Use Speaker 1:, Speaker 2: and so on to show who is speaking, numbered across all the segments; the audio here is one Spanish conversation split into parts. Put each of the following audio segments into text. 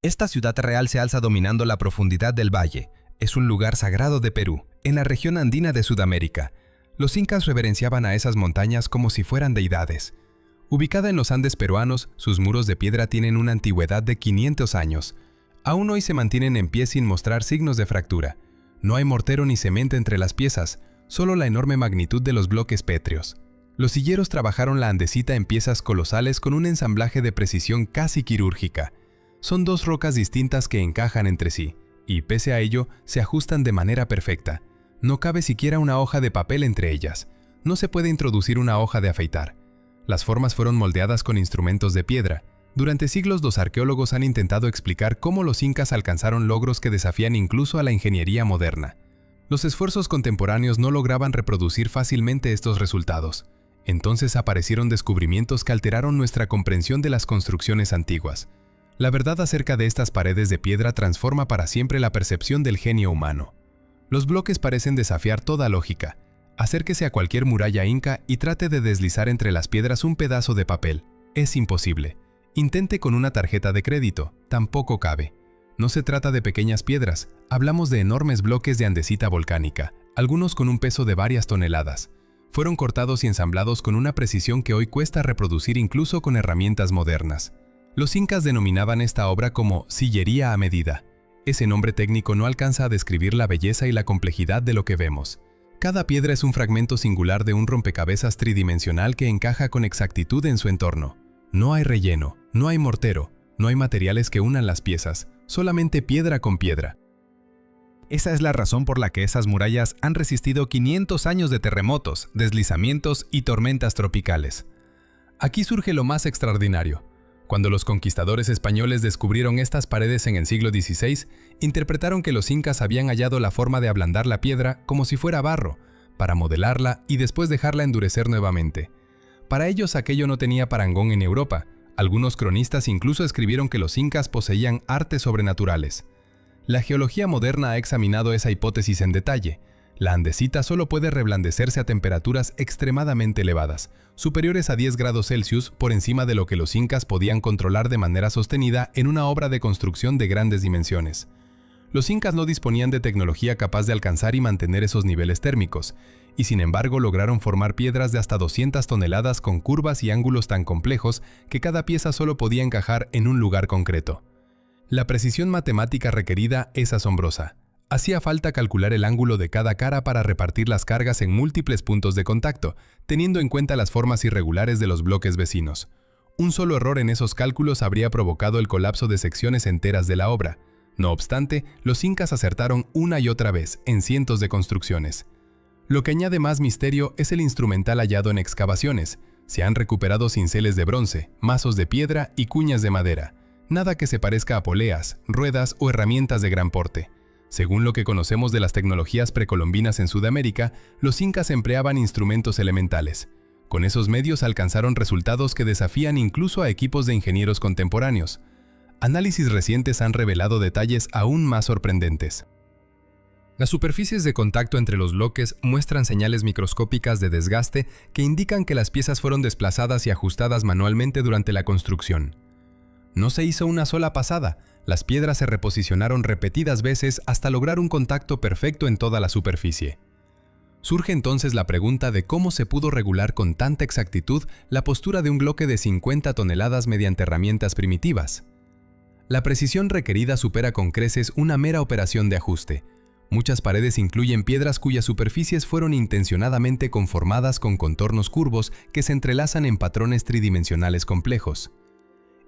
Speaker 1: Esta ciudad real se alza dominando la profundidad del valle. Es un lugar sagrado de Perú, en la región andina de Sudamérica. Los incas reverenciaban a esas montañas como si fueran deidades. Ubicada en los Andes peruanos, sus muros de piedra tienen una antigüedad de 500 años. Aún hoy se mantienen en pie sin mostrar signos de fractura. No hay mortero ni cemento entre las piezas, solo la enorme magnitud de los bloques pétreos. Los silleros trabajaron la andesita en piezas colosales con un ensamblaje de precisión casi quirúrgica. Son dos rocas distintas que encajan entre sí, y pese a ello, se ajustan de manera perfecta. No cabe siquiera una hoja de papel entre ellas. No se puede introducir una hoja de afeitar. Las formas fueron moldeadas con instrumentos de piedra. Durante siglos los arqueólogos han intentado explicar cómo los incas alcanzaron logros que desafían incluso a la ingeniería moderna. Los esfuerzos contemporáneos no lograban reproducir fácilmente estos resultados. Entonces aparecieron descubrimientos que alteraron nuestra comprensión de las construcciones antiguas. La verdad acerca de estas paredes de piedra transforma para siempre la percepción del genio humano. Los bloques parecen desafiar toda lógica. Acérquese a cualquier muralla inca y trate de deslizar entre las piedras un pedazo de papel. Es imposible. Intente con una tarjeta de crédito. Tampoco cabe. No se trata de pequeñas piedras. Hablamos de enormes bloques de andesita volcánica, algunos con un peso de varias toneladas. Fueron cortados y ensamblados con una precisión que hoy cuesta reproducir incluso con herramientas modernas. Los incas denominaban esta obra como sillería a medida. Ese nombre técnico no alcanza a describir la belleza y la complejidad de lo que vemos. Cada piedra es un fragmento singular de un rompecabezas tridimensional que encaja con exactitud en su entorno. No hay relleno, no hay mortero, no hay materiales que unan las piezas, solamente piedra con piedra. Esa es la razón por la que esas murallas han resistido 500 años de terremotos, deslizamientos y tormentas tropicales. Aquí surge lo más extraordinario. Cuando los conquistadores españoles descubrieron estas paredes en el siglo XVI, interpretaron que los incas habían hallado la forma de ablandar la piedra como si fuera barro, para modelarla y después dejarla endurecer nuevamente. Para ellos aquello no tenía parangón en Europa. Algunos cronistas incluso escribieron que los incas poseían artes sobrenaturales. La geología moderna ha examinado esa hipótesis en detalle. La andesita solo puede reblandecerse a temperaturas extremadamente elevadas, superiores a 10 grados Celsius por encima de lo que los incas podían controlar de manera sostenida en una obra de construcción de grandes dimensiones. Los incas no disponían de tecnología capaz de alcanzar y mantener esos niveles térmicos, y sin embargo lograron formar piedras de hasta 200 toneladas con curvas y ángulos tan complejos que cada pieza solo podía encajar en un lugar concreto. La precisión matemática requerida es asombrosa. Hacía falta calcular el ángulo de cada cara para repartir las cargas en múltiples puntos de contacto, teniendo en cuenta las formas irregulares de los bloques vecinos. Un solo error en esos cálculos habría provocado el colapso de secciones enteras de la obra. No obstante, los incas acertaron una y otra vez en cientos de construcciones. Lo que añade más misterio es el instrumental hallado en excavaciones. Se han recuperado cinceles de bronce, mazos de piedra y cuñas de madera. Nada que se parezca a poleas, ruedas o herramientas de gran porte. Según lo que conocemos de las tecnologías precolombinas en Sudamérica, los incas empleaban instrumentos elementales. Con esos medios alcanzaron resultados que desafían incluso a equipos de ingenieros contemporáneos. Análisis recientes han revelado detalles aún más sorprendentes. Las superficies de contacto entre los bloques muestran señales microscópicas de desgaste que indican que las piezas fueron desplazadas y ajustadas manualmente durante la construcción. No se hizo una sola pasada. Las piedras se reposicionaron repetidas veces hasta lograr un contacto perfecto en toda la superficie. Surge entonces la pregunta de cómo se pudo regular con tanta exactitud la postura de un bloque de 50 toneladas mediante herramientas primitivas. La precisión requerida supera con creces una mera operación de ajuste. Muchas paredes incluyen piedras cuyas superficies fueron intencionadamente conformadas con contornos curvos que se entrelazan en patrones tridimensionales complejos.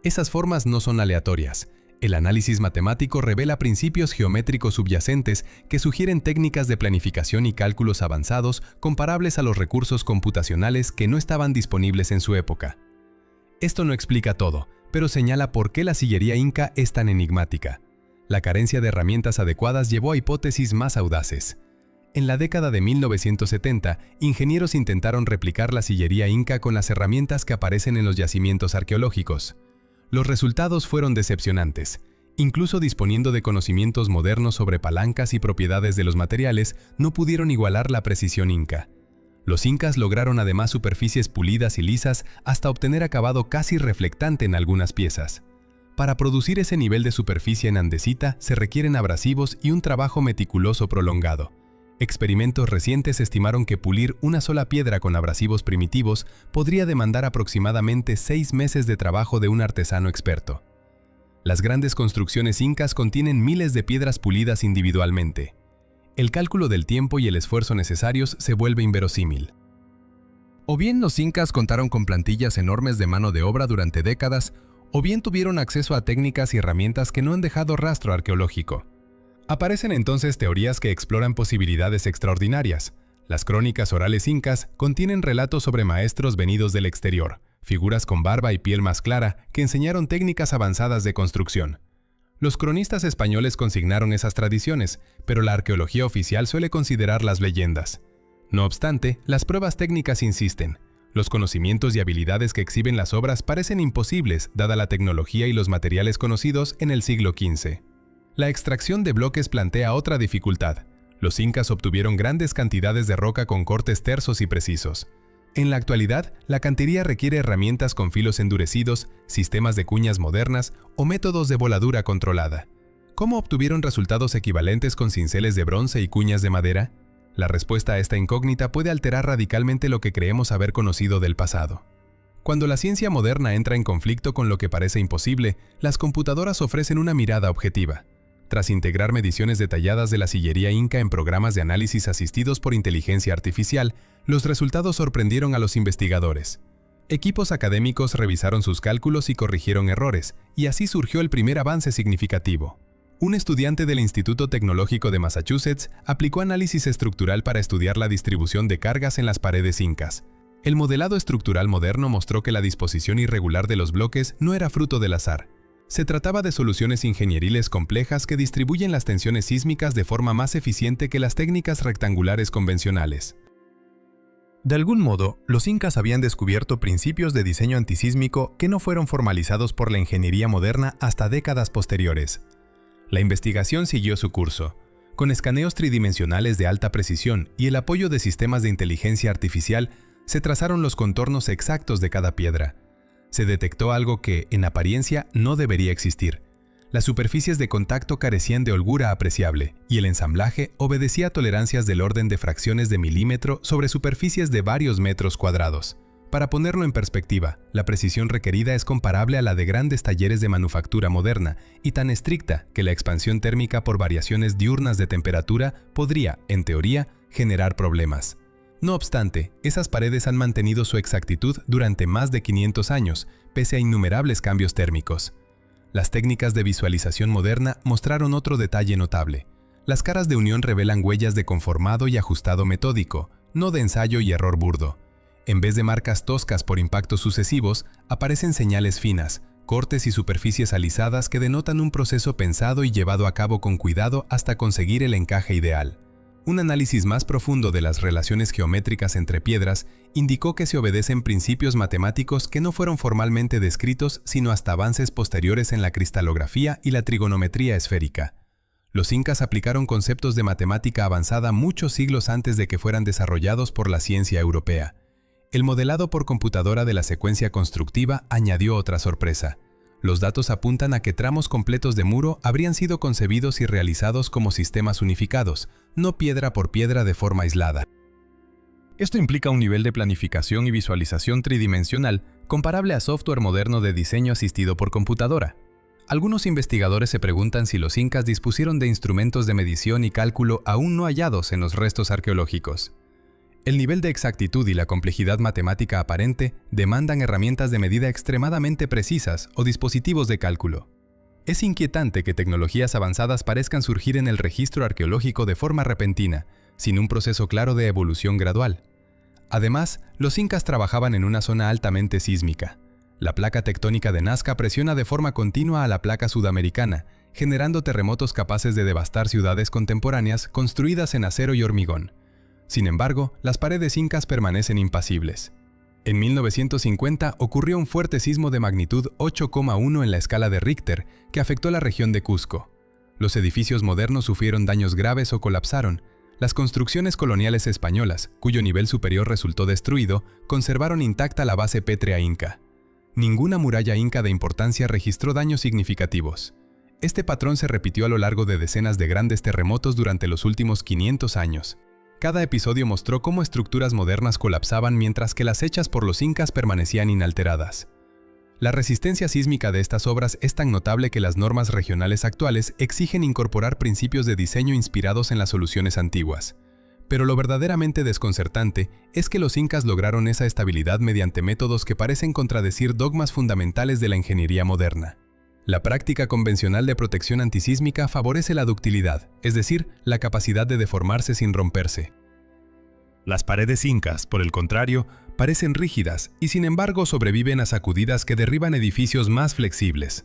Speaker 1: Esas formas no son aleatorias. El análisis matemático revela principios geométricos subyacentes que sugieren técnicas de planificación y cálculos avanzados comparables a los recursos computacionales que no estaban disponibles en su época. Esto no explica todo, pero señala por qué la sillería inca es tan enigmática. La carencia de herramientas adecuadas llevó a hipótesis más audaces. En la década de 1970, ingenieros intentaron replicar la sillería inca con las herramientas que aparecen en los yacimientos arqueológicos. Los resultados fueron decepcionantes. Incluso disponiendo de conocimientos modernos sobre palancas y propiedades de los materiales, no pudieron igualar la precisión inca. Los incas lograron además superficies pulidas y lisas hasta obtener acabado casi reflectante en algunas piezas. Para producir ese nivel de superficie en andesita se requieren abrasivos y un trabajo meticuloso prolongado. Experimentos recientes estimaron que pulir una sola piedra con abrasivos primitivos podría demandar aproximadamente 6 meses de trabajo de un artesano experto. Las grandes construcciones incas contienen miles de piedras pulidas individualmente. El cálculo del tiempo y el esfuerzo necesarios se vuelve inverosímil. O bien los incas contaron con plantillas enormes de mano de obra durante décadas, o bien tuvieron acceso a técnicas y herramientas que no han dejado rastro arqueológico. Aparecen entonces teorías que exploran posibilidades extraordinarias. Las crónicas orales incas contienen relatos sobre maestros venidos del exterior, figuras con barba y piel más clara que enseñaron técnicas avanzadas de construcción. Los cronistas españoles consignaron esas tradiciones, pero la arqueología oficial suele considerar las leyendas. No obstante, las pruebas técnicas insisten. Los conocimientos y habilidades que exhiben las obras parecen imposibles dada la tecnología y los materiales conocidos en el siglo XV. La extracción de bloques plantea otra dificultad. Los incas obtuvieron grandes cantidades de roca con cortes tersos y precisos. En la actualidad, la cantería requiere herramientas con filos endurecidos, sistemas de cuñas modernas o métodos de voladura controlada. ¿Cómo obtuvieron resultados equivalentes con cinceles de bronce y cuñas de madera? La respuesta a esta incógnita puede alterar radicalmente lo que creemos haber conocido del pasado. Cuando la ciencia moderna entra en conflicto con lo que parece imposible, las computadoras ofrecen una mirada objetiva. Tras integrar mediciones detalladas de la sillería inca en programas de análisis asistidos por inteligencia artificial, los resultados sorprendieron a los investigadores. Equipos académicos revisaron sus cálculos y corrigieron errores, y así surgió el primer avance significativo. Un estudiante del Instituto Tecnológico de Massachusetts aplicó análisis estructural para estudiar la distribución de cargas en las paredes incas. El modelado estructural moderno mostró que la disposición irregular de los bloques no era fruto del azar. Se trataba de soluciones ingenieriles complejas que distribuyen las tensiones sísmicas de forma más eficiente que las técnicas rectangulares convencionales. De algún modo, los incas habían descubierto principios de diseño antisísmico que no fueron formalizados por la ingeniería moderna hasta décadas posteriores. La investigación siguió su curso. Con escaneos tridimensionales de alta precisión y el apoyo de sistemas de inteligencia artificial, se trazaron los contornos exactos de cada piedra. Se detectó algo que, en apariencia, no debería existir. Las superficies de contacto carecían de holgura apreciable, y el ensamblaje obedecía a tolerancias del orden de fracciones de milímetro sobre superficies de varios metros cuadrados. Para ponerlo en perspectiva, la precisión requerida es comparable a la de grandes talleres de manufactura moderna y tan estricta que la expansión térmica por variaciones diurnas de temperatura podría, en teoría, generar problemas. No obstante, esas paredes han mantenido su exactitud durante más de 500 años, pese a innumerables cambios térmicos. Las técnicas de visualización moderna mostraron otro detalle notable. Las caras de unión revelan huellas de conformado y ajustado metódico, no de ensayo y error burdo. En vez de marcas toscas por impactos sucesivos, aparecen señales finas, cortes y superficies alisadas que denotan un proceso pensado y llevado a cabo con cuidado hasta conseguir el encaje ideal. Un análisis más profundo de las relaciones geométricas entre piedras indicó que se obedecen principios matemáticos que no fueron formalmente descritos sino hasta avances posteriores en la cristalografía y la trigonometría esférica. Los incas aplicaron conceptos de matemática avanzada muchos siglos antes de que fueran desarrollados por la ciencia europea. El modelado por computadora de la secuencia constructiva añadió otra sorpresa. Los datos apuntan a que tramos completos de muro habrían sido concebidos y realizados como sistemas unificados, no piedra por piedra de forma aislada. Esto implica un nivel de planificación y visualización tridimensional comparable a software moderno de diseño asistido por computadora. Algunos investigadores se preguntan si los incas dispusieron de instrumentos de medición y cálculo aún no hallados en los restos arqueológicos. El nivel de exactitud y la complejidad matemática aparente demandan herramientas de medida extremadamente precisas o dispositivos de cálculo. Es inquietante que tecnologías avanzadas parezcan surgir en el registro arqueológico de forma repentina, sin un proceso claro de evolución gradual. Además, los incas trabajaban en una zona altamente sísmica. La placa tectónica de Nazca presiona de forma continua a la placa sudamericana, generando terremotos capaces de devastar ciudades contemporáneas construidas en acero y hormigón. Sin embargo, las paredes incas permanecen impasibles. En 1950 ocurrió un fuerte sismo de magnitud 8,1 en la escala de Richter que afectó la región de Cusco. Los edificios modernos sufrieron daños graves o colapsaron. Las construcciones coloniales españolas, cuyo nivel superior resultó destruido, conservaron intacta la base pétrea inca. Ninguna muralla inca de importancia registró daños significativos. Este patrón se repitió a lo largo de decenas de grandes terremotos durante los últimos 500 años. Cada episodio mostró cómo estructuras modernas colapsaban mientras que las hechas por los incas permanecían inalteradas. La resistencia sísmica de estas obras es tan notable que las normas regionales actuales exigen incorporar principios de diseño inspirados en las soluciones antiguas. Pero lo verdaderamente desconcertante es que los incas lograron esa estabilidad mediante métodos que parecen contradecir dogmas fundamentales de la ingeniería moderna. La práctica convencional de protección antisísmica favorece la ductilidad, es decir, la capacidad de deformarse sin romperse. Las paredes incas, por el contrario, parecen rígidas y sin embargo sobreviven a sacudidas que derriban edificios más flexibles.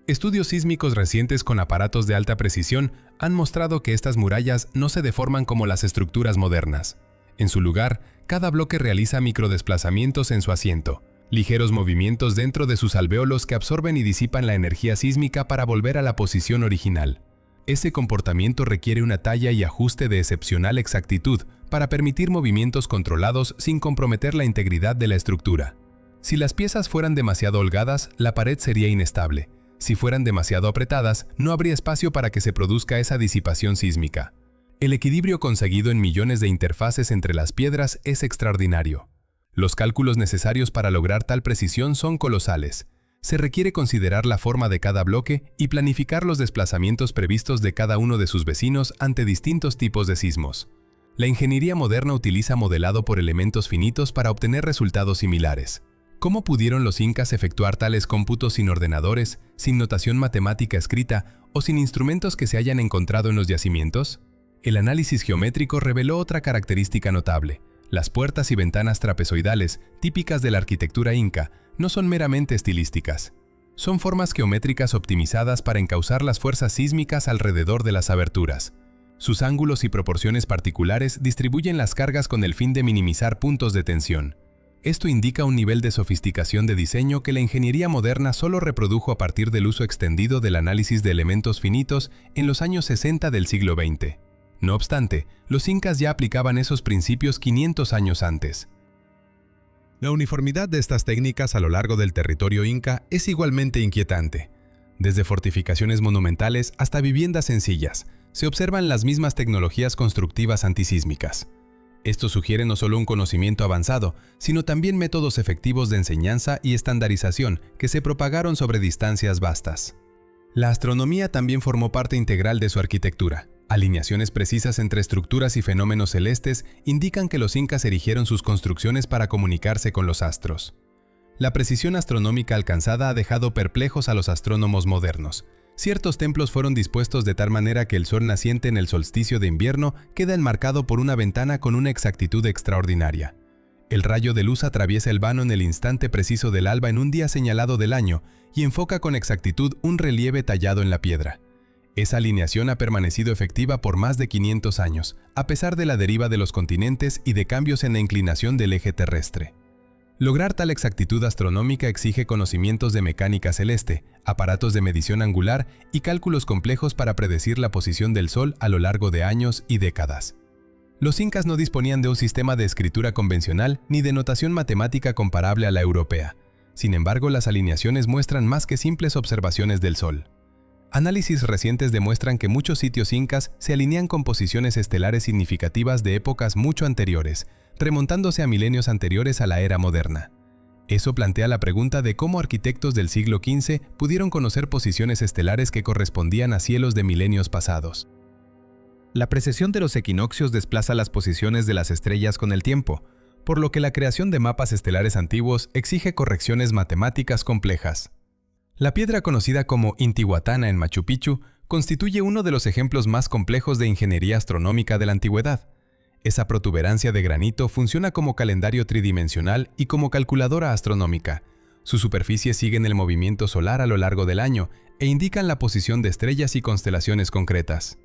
Speaker 1: Estudios sísmicos recientes con aparatos de alta precisión han mostrado que estas murallas no se deforman como las estructuras modernas. En su lugar, cada bloque realiza microdesplazamientos en su asiento, ligeros movimientos dentro de sus alvéolos que absorben y disipan la energía sísmica para volver a la posición original. Ese comportamiento requiere una talla y ajuste de excepcional exactitud para permitir movimientos controlados sin comprometer la integridad de la estructura. Si las piezas fueran demasiado holgadas, la pared sería inestable. Si fueran demasiado apretadas, no habría espacio para que se produzca esa disipación sísmica. El equilibrio conseguido en millones de interfaces entre las piedras es extraordinario. Los cálculos necesarios para lograr tal precisión son colosales. Se requiere considerar la forma de cada bloque y planificar los desplazamientos previstos de cada uno de sus vecinos ante distintos tipos de sismos. La ingeniería moderna utiliza modelado por elementos finitos para obtener resultados similares. ¿Cómo pudieron los incas efectuar tales cómputos sin ordenadores, sin notación matemática escrita o sin instrumentos que se hayan encontrado en los yacimientos? El análisis geométrico reveló otra característica notable. Las puertas y ventanas trapezoidales, típicas de la arquitectura inca, no son meramente estilísticas. Son formas geométricas optimizadas para encauzar las fuerzas sísmicas alrededor de las aberturas. Sus ángulos y proporciones particulares distribuyen las cargas con el fin de minimizar puntos de tensión. Esto indica un nivel de sofisticación de diseño que la ingeniería moderna solo reprodujo a partir del uso extendido del análisis de elementos finitos en los años 60 del siglo XX. No obstante, los incas ya aplicaban esos principios 500 años antes. La uniformidad de estas técnicas a lo largo del territorio inca es igualmente inquietante. Desde fortificaciones monumentales hasta viviendas sencillas, se observan las mismas tecnologías constructivas antisísmicas. Esto sugiere no solo un conocimiento avanzado, sino también métodos efectivos de enseñanza y estandarización que se propagaron sobre distancias vastas. La astronomía también formó parte integral de su arquitectura. Alineaciones precisas entre estructuras y fenómenos celestes indican que los incas erigieron sus construcciones para comunicarse con los astros. La precisión astronómica alcanzada ha dejado perplejos a los astrónomos modernos. Ciertos templos fueron dispuestos de tal manera que el sol naciente en el solsticio de invierno queda enmarcado por una ventana con una exactitud extraordinaria. El rayo de luz atraviesa el vano en el instante preciso del alba en un día señalado del año y enfoca con exactitud un relieve tallado en la piedra. Esa alineación ha permanecido efectiva por más de 500 años, a pesar de la deriva de los continentes y de cambios en la inclinación del eje terrestre. Lograr tal exactitud astronómica exige conocimientos de mecánica celeste, aparatos de medición angular y cálculos complejos para predecir la posición del Sol a lo largo de años y décadas. Los incas no disponían de un sistema de escritura convencional ni de notación matemática comparable a la europea. Sin embargo, las alineaciones muestran más que simples observaciones del Sol. Análisis recientes demuestran que muchos sitios incas se alinean con posiciones estelares significativas de épocas mucho anteriores, remontándose a milenios anteriores a la era moderna. Eso plantea la pregunta de cómo arquitectos del siglo XV pudieron conocer posiciones estelares que correspondían a cielos de milenios pasados. La precesión de los equinoccios desplaza las posiciones de las estrellas con el tiempo, por lo que la creación de mapas estelares antiguos exige correcciones matemáticas complejas. La piedra conocida como Intihuatana en Machu Picchu constituye uno de los ejemplos más complejos de ingeniería astronómica de la antigüedad. Esa protuberancia de granito funciona como calendario tridimensional y como calculadora astronómica. Sus superficies siguen el movimiento solar a lo largo del año e indican la posición de estrellas y constelaciones concretas.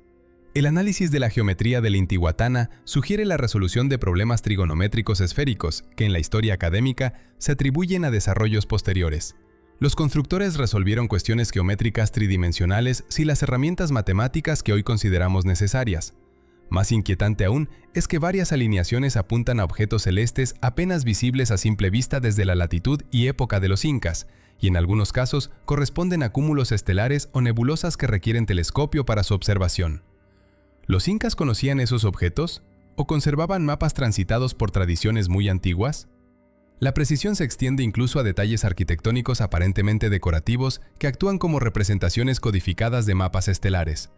Speaker 1: El análisis de la geometría del Intihuatana sugiere la resolución de problemas trigonométricos esféricos que en la historia académica se atribuyen a desarrollos posteriores. Los constructores resolvieron cuestiones geométricas tridimensionales sin las herramientas matemáticas que hoy consideramos necesarias. Más inquietante aún es que varias alineaciones apuntan a objetos celestes apenas visibles a simple vista desde la latitud y época de los incas, y en algunos casos corresponden a cúmulos estelares o nebulosas que requieren telescopio para su observación. ¿Los incas conocían esos objetos? ¿O conservaban mapas transitados por tradiciones muy antiguas? La precisión se extiende incluso a detalles arquitectónicos aparentemente decorativos que actúan como representaciones codificadas de mapas estelares.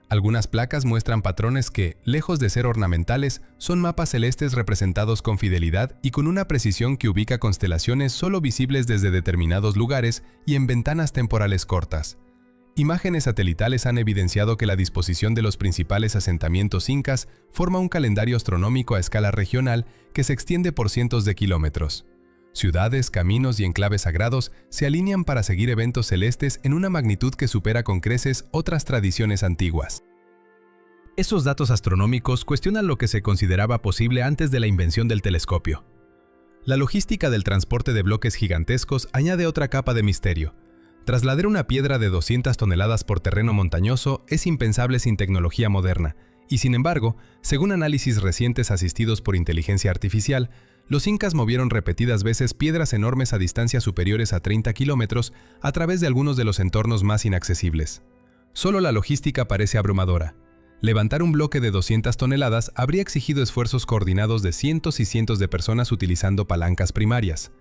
Speaker 1: Algunas placas muestran patrones que, lejos de ser ornamentales, son mapas celestes representados con fidelidad y con una precisión que ubica constelaciones solo visibles desde determinados lugares y en ventanas temporales cortas. Imágenes satelitales han evidenciado que la disposición de los principales asentamientos incas forma un calendario astronómico a escala regional que se extiende por cientos de kilómetros. Ciudades, caminos y enclaves sagrados se alinean para seguir eventos celestes en una magnitud que supera con creces otras tradiciones antiguas. Esos datos astronómicos cuestionan lo que se consideraba posible antes de la invención del telescopio. La logística del transporte de bloques gigantescos añade otra capa de misterio. Trasladar una piedra de 200 toneladas por terreno montañoso es impensable sin tecnología moderna, y sin embargo, según análisis recientes asistidos por inteligencia artificial, los incas movieron repetidas veces piedras enormes a distancias superiores a 30 kilómetros a través de algunos de los entornos más inaccesibles. Solo la logística parece abrumadora. Levantar un bloque de 200 toneladas habría exigido esfuerzos coordinados de cientos y cientos de personas utilizando palancas primarias.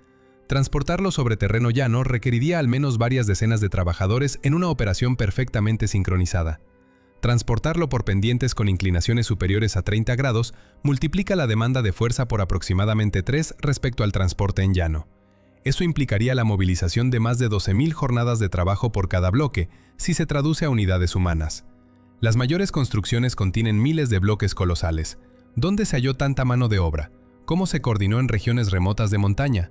Speaker 1: Transportarlo sobre terreno llano requeriría al menos varias decenas de trabajadores en una operación perfectamente sincronizada. Transportarlo por pendientes con inclinaciones superiores a 30 grados multiplica la demanda de fuerza por aproximadamente 3 respecto al transporte en llano. Eso implicaría la movilización de más de 12.000 jornadas de trabajo por cada bloque, si se traduce a unidades humanas. Las mayores construcciones contienen miles de bloques colosales. ¿Dónde se halló tanta mano de obra? ¿Cómo se coordinó en regiones remotas de montaña?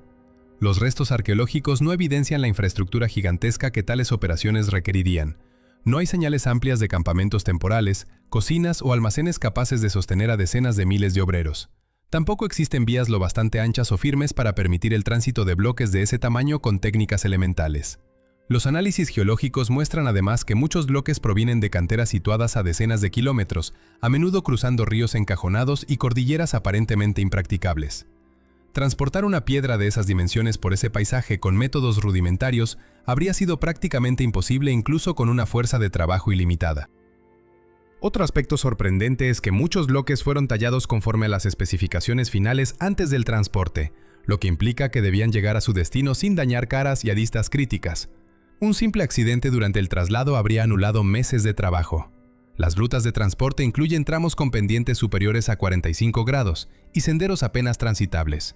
Speaker 1: Los restos arqueológicos no evidencian la infraestructura gigantesca que tales operaciones requerirían. No hay señales amplias de campamentos temporales, cocinas o almacenes capaces de sostener a decenas de miles de obreros. Tampoco existen vías lo bastante anchas o firmes para permitir el tránsito de bloques de ese tamaño con técnicas elementales. Los análisis geológicos muestran además que muchos bloques provienen de canteras situadas a decenas de kilómetros, a menudo cruzando ríos encajonados y cordilleras aparentemente impracticables. Transportar una piedra de esas dimensiones por ese paisaje con métodos rudimentarios habría sido prácticamente imposible incluso con una fuerza de trabajo ilimitada. Otro aspecto sorprendente es que muchos bloques fueron tallados conforme a las especificaciones finales antes del transporte, lo que implica que debían llegar a su destino sin dañar caras y aristas críticas. Un simple accidente durante el traslado habría anulado meses de trabajo. Las rutas de transporte incluyen tramos con pendientes superiores a 45 grados y senderos apenas transitables.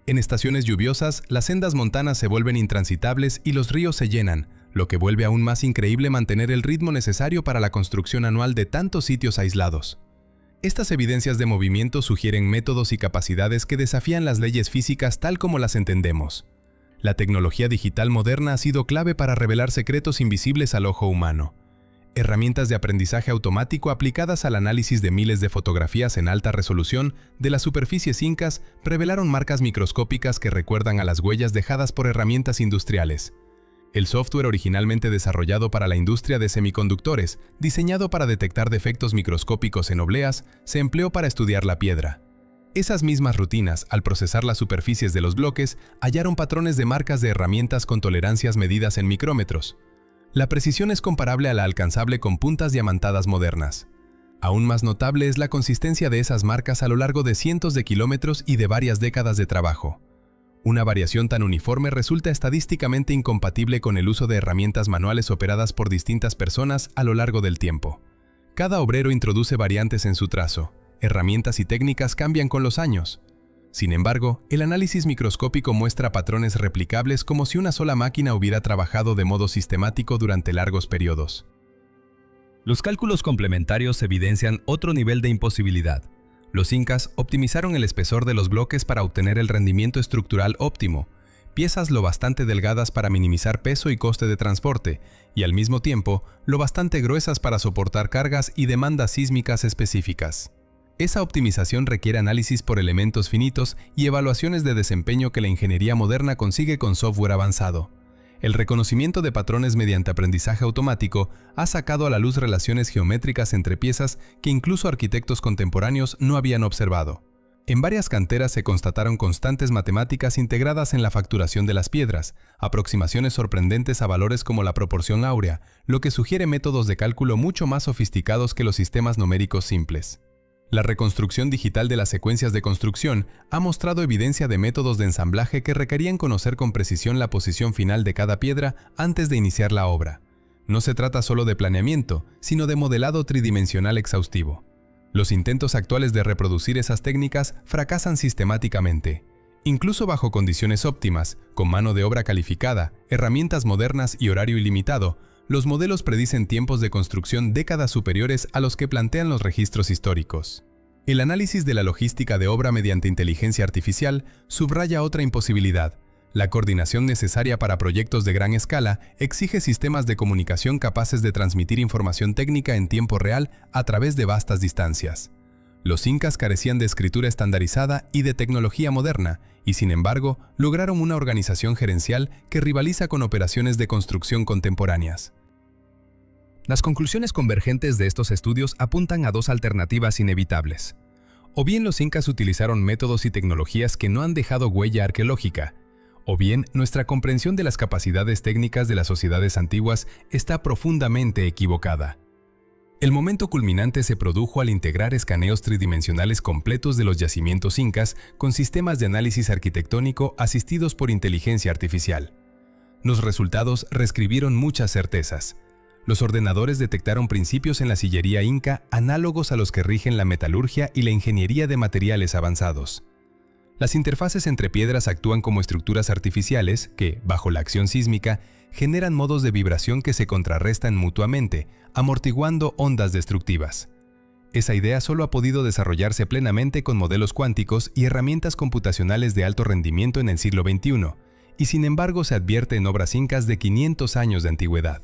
Speaker 1: En estaciones lluviosas, las sendas montanas se vuelven intransitables y los ríos se llenan, lo que vuelve aún más increíble mantener el ritmo necesario para la construcción anual de tantos sitios aislados. Estas evidencias de movimiento sugieren métodos y capacidades que desafían las leyes físicas tal como las entendemos. La tecnología digital moderna ha sido clave para revelar secretos invisibles al ojo humano. Herramientas de aprendizaje automático aplicadas al análisis de miles de fotografías en alta resolución de las superficies incas revelaron marcas microscópicas que recuerdan a las huellas dejadas por herramientas industriales. El software originalmente desarrollado para la industria de semiconductores, diseñado para detectar defectos microscópicos en obleas, se empleó para estudiar la piedra. Esas mismas rutinas, al procesar las superficies de los bloques, hallaron patrones de marcas de herramientas con tolerancias medidas en micrómetros. La precisión es comparable a la alcanzable con puntas diamantadas modernas. Aún más notable es la consistencia de esas marcas a lo largo de cientos de kilómetros y de varias décadas de trabajo. Una variación tan uniforme resulta estadísticamente incompatible con el uso de herramientas manuales operadas por distintas personas a lo largo del tiempo. Cada obrero introduce variantes en su trazo. Herramientas y técnicas cambian con los años. Sin embargo, el análisis microscópico muestra patrones replicables como si una sola máquina hubiera trabajado de modo sistemático durante largos periodos. Los cálculos complementarios evidencian otro nivel de imposibilidad. Los incas optimizaron el espesor de los bloques para obtener el rendimiento estructural óptimo, piezas lo bastante delgadas para minimizar peso y coste de transporte, y al mismo tiempo lo bastante gruesas para soportar cargas y demandas sísmicas específicas. Esa optimización requiere análisis por elementos finitos y evaluaciones de desempeño que la ingeniería moderna consigue con software avanzado. El reconocimiento de patrones mediante aprendizaje automático ha sacado a la luz relaciones geométricas entre piezas que incluso arquitectos contemporáneos no habían observado. En varias canteras se constataron constantes matemáticas integradas en la facturación de las piedras, aproximaciones sorprendentes a valores como la proporción áurea, lo que sugiere métodos de cálculo mucho más sofisticados que los sistemas numéricos simples. La reconstrucción digital de las secuencias de construcción ha mostrado evidencia de métodos de ensamblaje que requerían conocer con precisión la posición final de cada piedra antes de iniciar la obra. No se trata solo de planeamiento, sino de modelado tridimensional exhaustivo. Los intentos actuales de reproducir esas técnicas fracasan sistemáticamente. Incluso bajo condiciones óptimas, con mano de obra calificada, herramientas modernas y horario ilimitado, los modelos predicen tiempos de construcción décadas superiores a los que plantean los registros históricos. El análisis de la logística de obra mediante inteligencia artificial subraya otra imposibilidad. La coordinación necesaria para proyectos de gran escala exige sistemas de comunicación capaces de transmitir información técnica en tiempo real a través de vastas distancias. Los incas carecían de escritura estandarizada y de tecnología moderna, y sin embargo, lograron una organización gerencial que rivaliza con operaciones de construcción contemporáneas. Las conclusiones convergentes de estos estudios apuntan a dos alternativas inevitables. O bien los incas utilizaron métodos y tecnologías que no han dejado huella arqueológica, o bien nuestra comprensión de las capacidades técnicas de las sociedades antiguas está profundamente equivocada. El momento culminante se produjo al integrar escaneos tridimensionales completos de los yacimientos incas con sistemas de análisis arquitectónico asistidos por inteligencia artificial. Los resultados reescribieron muchas certezas. Los ordenadores detectaron principios en la sillería inca análogos a los que rigen la metalurgia y la ingeniería de materiales avanzados. Las interfaces entre piedras actúan como estructuras artificiales que, bajo la acción sísmica, generan modos de vibración que se contrarrestan mutuamente, amortiguando ondas destructivas. Esa idea solo ha podido desarrollarse plenamente con modelos cuánticos y herramientas computacionales de alto rendimiento en el siglo XXI, y sin embargo se advierte en obras incas de 500 años de antigüedad.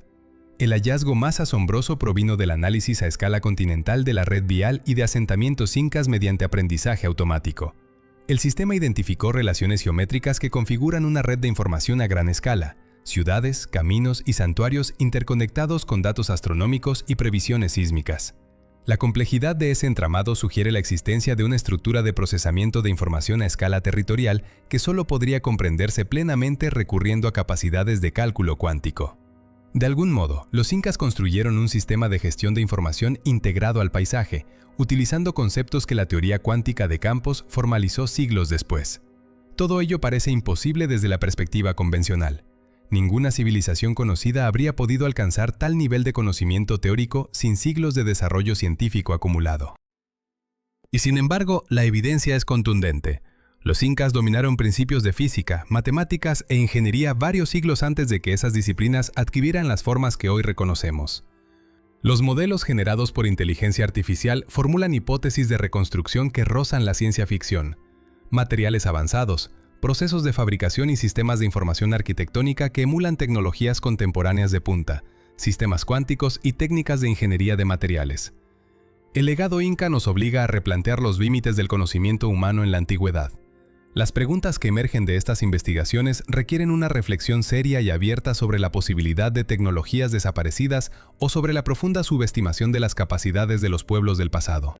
Speaker 1: El hallazgo más asombroso provino del análisis a escala continental de la red vial y de asentamientos incas mediante aprendizaje automático. El sistema identificó relaciones geométricas que configuran una red de información a gran escala, ciudades, caminos y santuarios interconectados con datos astronómicos y previsiones sísmicas. La complejidad de ese entramado sugiere la existencia de una estructura de procesamiento de información a escala territorial que solo podría comprenderse plenamente recurriendo a capacidades de cálculo cuántico. De algún modo, los incas construyeron un sistema de gestión de información integrado al paisaje, utilizando conceptos que la teoría cuántica de campos formalizó siglos después. Todo ello parece imposible desde la perspectiva convencional. Ninguna civilización conocida habría podido alcanzar tal nivel de conocimiento teórico sin siglos de desarrollo científico acumulado. Y sin embargo, la evidencia es contundente. Los incas dominaron principios de física, matemáticas e ingeniería varios siglos antes de que esas disciplinas adquirieran las formas que hoy reconocemos. Los modelos generados por inteligencia artificial formulan hipótesis de reconstrucción que rozan la ciencia ficción. Materiales avanzados, procesos de fabricación y sistemas de información arquitectónica que emulan tecnologías contemporáneas de punta, sistemas cuánticos y técnicas de ingeniería de materiales. El legado inca nos obliga a replantear los límites del conocimiento humano en la antigüedad. Las preguntas que emergen de estas investigaciones requieren una reflexión seria y abierta sobre la posibilidad de tecnologías desaparecidas o sobre la profunda subestimación de las capacidades de los pueblos del pasado.